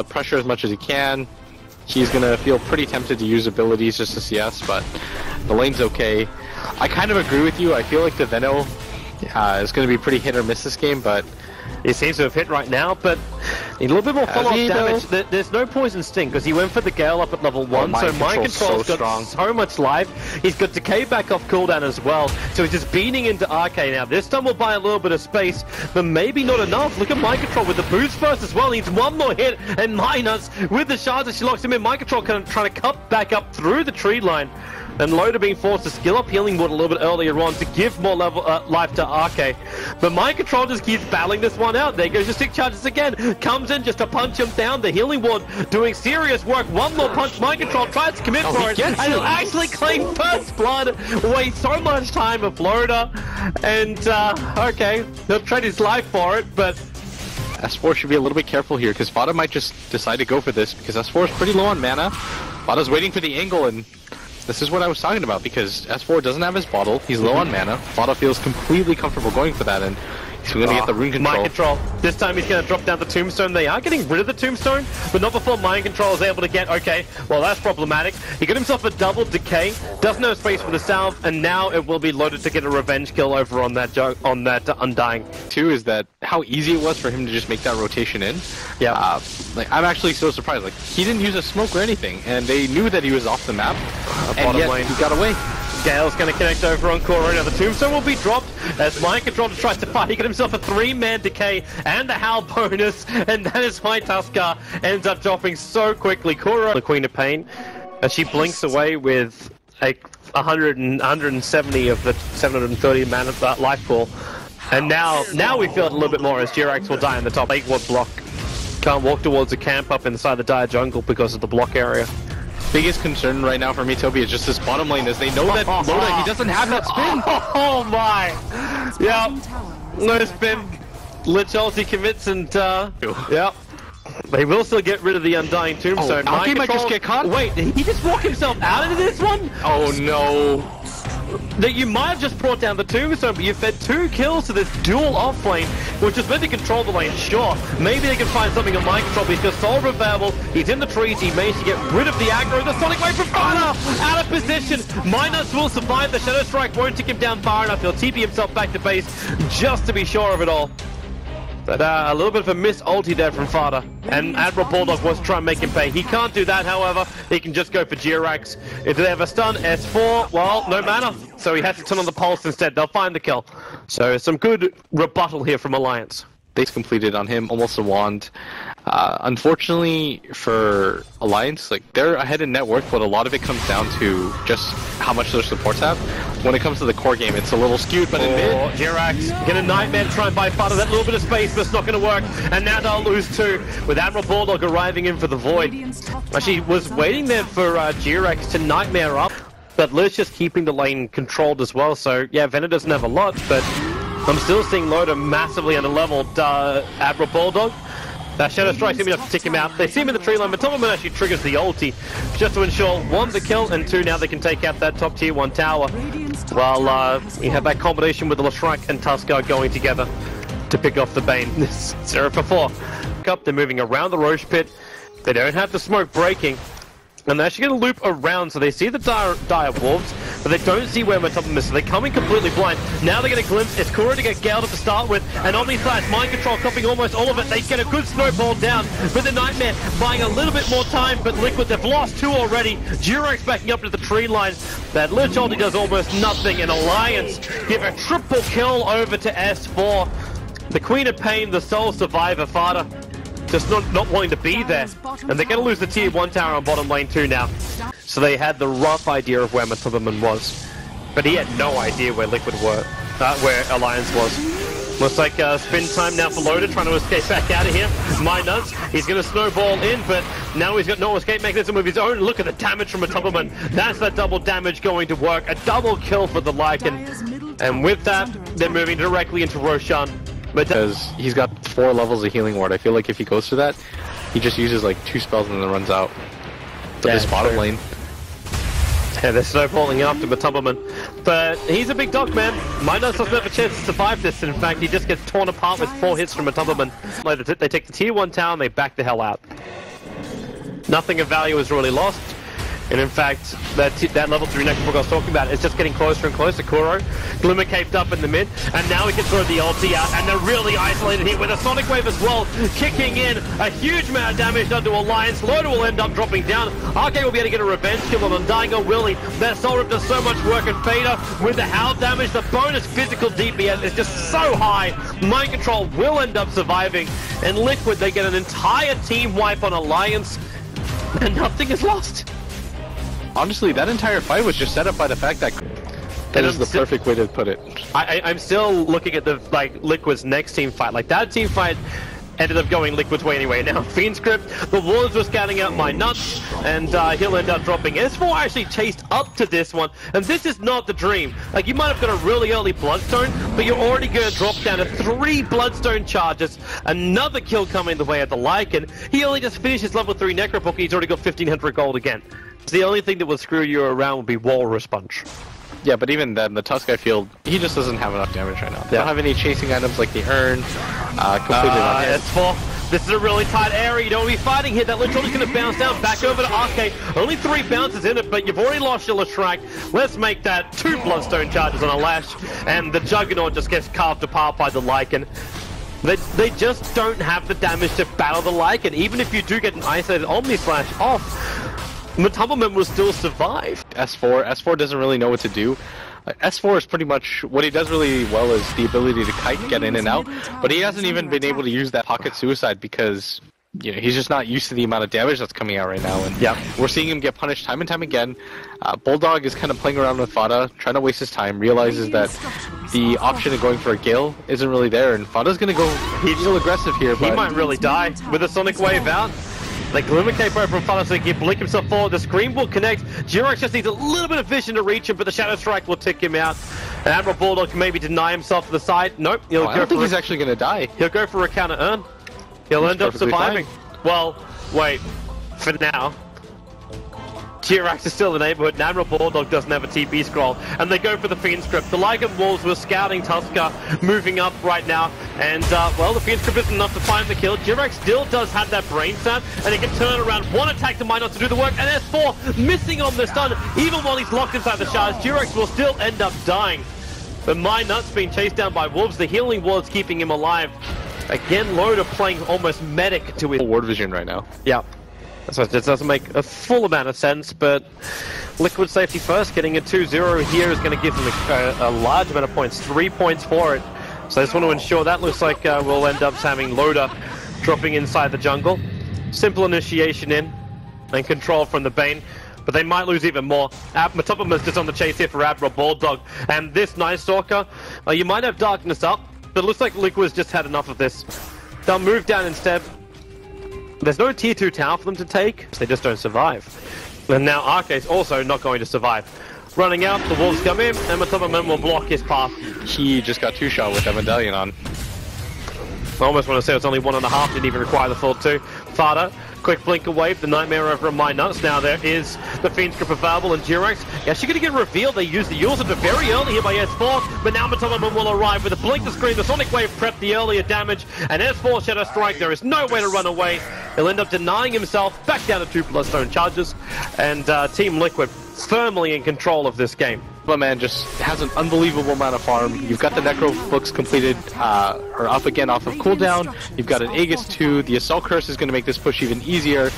pressure as much as he can. He's gonna feel pretty tempted to use abilities just to CS, but the lane's okay. I kind of agree with you. I feel like the Veno is gonna be pretty hit or miss this game, but he seems to have hit right now, but need a little bit more follow-up damage. There's no poison sting because he went for the Gale up at level 1, so mind control's got so much life. He's got Decay back off cooldown as well, so he's just beating into RK now. This time will buy a little bit of space, but maybe not enough. Look at mind control with the boost first as well. He needs one more hit, and Minus with the shards as she locks him in. Mind control kind of trying to cut back up through the tree line. And Loda being forced to skill up Healing Ward a little bit earlier on to give more life to RK. But Mind Control just keeps battling this one out. There goes your stick charges again. Comes in just to punch him down. The Healing Ward doing serious work. One more punch. Mind Control tries to commit for it. And he'll actually claim first blood. Waste so much time of Loda. And, okay, he'll trade his life for it, but S4 should be a little bit careful here, because Vada might just decide to go for this, because S4 is pretty low on mana. Vada's waiting for the angle, and this is what I was talking about, because S4 doesn't have his bottle, he's low on mana. Vada feels completely comfortable going for that, and he's going to get the rune control. Mind control. This time he's going to drop down the tombstone. They are getting rid of the tombstone, but not before mind control is able to get, okay, well that's problematic. He got himself a double decay, doesn't have space for the salve, and now it will be loaded to get a revenge kill over on that Undying. Two is that how easy it was for him to just make that rotation in. Yeah. Like, I'm actually so surprised. Like, he didn't use a smoke or anything, and they knew that he was off the map, and yet he got away. Gale's going to connect over on Koro. Now the tombstone will be dropped as Mind Control tries to fight. He got himself a 3-man decay and a Howl bonus, and that is why Tuskar ends up dropping so quickly. Koro, the Queen of Pain, as she blinks away with a 170 of the 730 mana life pool. And now we feel it a little bit more as Jirax will die in the top 8 ward block. Can't walk towards a camp up inside the dire jungle because of the block area. Biggest concern right now for me, Toby, is just this bottom lane, as they know that Loda, he doesn't have that spin. Oh my! Yep, no spin. Lich ulti commits and yep. They will still get rid of the Undying Tombstone. Oh, he might just get caught. Wait, did he just walk himself out into this one? Oh no. That you might have just brought down the Tombstone, but you fed 2 kills to this dual off lane, which is meant to control the lane. Sure, maybe they can find something on mind control, but he's got Soul Revival, he's in the trees, he managed to get rid of the aggro, the Sonic Wave from Vada, out of position. Minus will survive, the Shadow Strike won't take him down far enough, he'll TP himself back to base, just to be sure of it all. But a little bit of a miss ulti there from Vada, and Admiral Bulldog was trying to make him pay. He can't do that, however, he can just go for Jirax. If they have a stun, S4, well, no mana, so he has to turn on the pulse instead. They'll find the kill. So some good rebuttal here from Alliance. Base completed on him, almost a wand. Unfortunately for Alliance, like, they're ahead in net worth, but a lot of it comes down to just how much their supports have. When it comes to the core game, it's a little skewed, but in mid, Jirax get a Nightmare to try and buy Vada that little bit of space, but it's not going to work. And now they'll lose 2, with Admiral Bulldog arriving in for the Void. Actually, was waiting there for Jirax to Nightmare up, but Liz just keeping the lane controlled as well. So yeah, Venom doesn't have a lot, but I'm still seeing Loda massively underleveled Admiral Bulldog. That Shadow Strike seems enough to take him out. They see him in the tree line, but Toberman actually triggers the ulti just to ensure 1 the kill, and 2 now they can take out that top tier 1 tower. While you have that combination with the Leshrac and Tuskar going together to pick off the Bane. 0 for 4. Up, they're moving around the Roche pit. They don't have the smoke breaking. And they're actually going to loop around, so they see the dire wolves, but they don't see where Matopum is, so they're coming completely blind. Now they get a glimpse, it's Kuro to get Gale to start with, and on these sides, Mind Control copying almost all of it. They get a good snowball down, but the Nightmare buying a little bit more time, but Liquid, they've lost 2 already. Jirax backing up to the tree line. That Lich ulti does almost nothing, and Alliance give a triple kill over to S4. The Queen of Pain, the sole survivor, Vada, just not wanting to be there, and they're going to lose the tier 1 tower on bottom lane 2 now. So they had the rough idea of where Matopum was, but he had no idea where Liquid were, where Alliance was. Looks like spin time now for Loda, trying to escape back out of here. Minus, he's going to snowball in, but now he's got no escape mechanism of his own. Look at the damage from Matopum. That's that double damage going to work. A double kill for the Lycan, and with that, they're moving directly into Roshan. Because he's got 4 levels of Healing Ward. I feel like if he goes for that, he just uses like 2 spells and then runs out. But this bottom lane. Yeah, they're snowballing after Matopum. But he's a big dog, man. Minus doesn't have a chance to survive this. In fact, he just gets torn apart with 4 hits from Matopum. They take the tier 1 tower and they back the hell out. nothing of value is really lost. And in fact, that level 3 Necrobook I was talking about is just getting closer and closer. Kuro, Glimmer caped up in the mid, and now we can throw the ulti out, and they're really isolated here with a Sonic Wave as well, kicking in a huge amount of damage onto Alliance. Loda will end up dropping down. Arcade will be able to get a revenge kill on Undying Willie. That Soul Rip does so much work, and Fader with the howl damage, the bonus physical DPS is just so high. Mind Control will end up surviving, and Liquid, they get an entire team wipe on Alliance, and nothing is lost. Honestly, that entire fight was just set up by the fact that is the perfect way to put it. I'm still looking at the Liquid's next team fight. Like, that team fight ended up going Liquid's way anyway. Now, Fiend Script, the Wards were scouting out my nuts, and he'll end up dropping. S4 actually chased up to this one, and this is not the dream. Like, you might have got a really early Bloodstone, but you're already going to drop down to 3 Bloodstone charges, another kill coming the way of the Lycan. He only just finished his level 3 Necrobook, and he's already got 1500 gold again. The only thing that will screw you around would be Walrus Punch. Yeah, but even then, the Tusk, I feel, he just doesn't have enough damage right now. They don't have any chasing items like the Urn, completely on hit. S4, this is a really tight area, you don't want to be fighting here. That Literally's going to bounce down, back over to Arcade. Only 3 bounces in it, but you've already lost your Leshrac. Let's make that 2 Bloodstone charges on a Lash, and the Juggernaut just gets carved apart by the Lycan. They just don't have the damage to battle the Lycan. Even if you do get an isolated Omni Slash off, Matumbleman will still survive. S4 doesn't really know what to do. S4 is pretty much, what he does really well is the ability to kite, get in and out, but he hasn't even been able to use that pocket suicide because, you know, he's just not used to the amount of damage that's coming out right now, and we're seeing him get punished time and time again. Bulldog is kind of playing around with Fada, trying to waste his time, realizes that the option of going for a Gale isn't really there, and Fada's going to go real aggressive here. He might really die with a Sonic Wave out. The Glimmer Cape over from Fada so he can blink himself forward. The Scream will connect. Jirex just needs a little bit of vision to reach him, but the Shadow Strike will tick him out. And Admiral Bulldog can maybe deny himself to the side. Nope. I don't think he's actually going to die. He'll go for a counter Urn. He'll end up surviving. Fine. Well, wait. For now, Jirex is still in the neighborhood, and Admiral Bulldog doesn't have a TP scroll, and they go for the Fiend Script. The Lycan Wolves were scouting Tusker, moving up right now, and well, the Fiend Script isn't enough to find the kill. Jirex still does have that brain stab, and he can turn around one attack to Minot to do the work, and S4 missing on the stun, even while he's locked inside the shards. Jirex will still end up dying, but Minot's being chased down by Wolves. The healing ward's keeping him alive. Again, Loda playing almost medic to his ward vision right now. Yeah. So it doesn't make a full amount of sense, but Liquid safety first, getting a 2-0 here is going to give them a large amount of points, 3 points for it. So I just want to ensure that looks like we'll end up having Loda dropping inside the jungle. Simple initiation in and control from the Bane, but they might lose even more. Matumbleman's just on the chase here for Admiral Bulldog, and this Night Stalker, you might have Darkness up, but it looks like Liquid's just had enough of this. They'll move down instead. There's no tier 2 tower for them to take, so they just don't survive. And now Arcade's also not going to survive. Running out, the Wolves come in, and Matumbleman will block his path. He just got 2-shot with that medallion on. I almost want to say it's only 1.5, didn't even require the full 2. Fada, quick blink away, the Nightmare over on my nuts. Now there is the Fiend Script available, and Jirex actually going to get revealed. They use the Ultimate very early here by S4, but now Matumbleman will arrive with a blink to screen. The Sonic Wave prepped the earlier damage, and S4 Shadow Strike, there is no way to run away. He'll end up denying himself, back down to 2 Bloodstone charges, and Team Liquid firmly in control of this game. My man just has an unbelievable amount of farm. You've got the Necro books completed, or up again off of cooldown. You've got an Aegis 2. The Assault Curse is going to make this push even easier.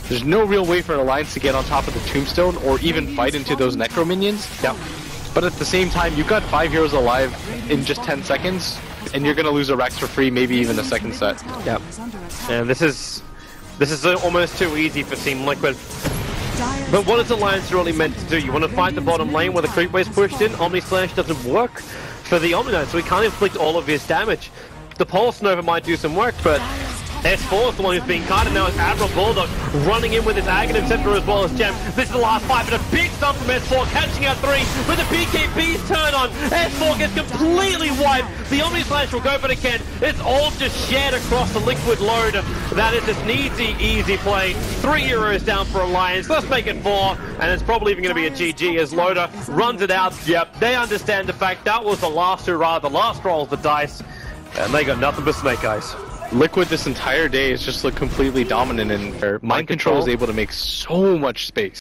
There's no real way for an Alliance to get on top of the Tombstone or even fight into those Necro minions. Yeah. But at the same time, you've got 5 heroes alive in just 10 seconds, and you're going to lose a Rex for free, maybe even a second set. Yeah. And this is almost too easy for Team Liquid. But what is Alliance really meant to do? You want to fight the bottom lane where the creep wave's pushed in? Omni Slash doesn't work for the Omni Knight, so he can't inflict all of his damage. The Pulse Nova might do some work, but S4 is the one who's being carded now as Admiral Bulldog running in with his Aghanim Scepter as well as Gem. This is the last fight, but a big stump from S4 catching out 3 with the BKB's turn on. S4 gets completely wiped. The Omni Slash will go for the Ken. It's all just shared across the Liquid load. That is just an easy play. 3 heroes down for Alliance. Let's make it 4, and it's probably even going to be a GG as Loda runs it out. Yep, they understand the fact that was the last hurrah, the last roll of the dice, and they got nothing but snake eyes. Liquid this entire day has just looked completely dominant, and Mind Control is able to make so much space.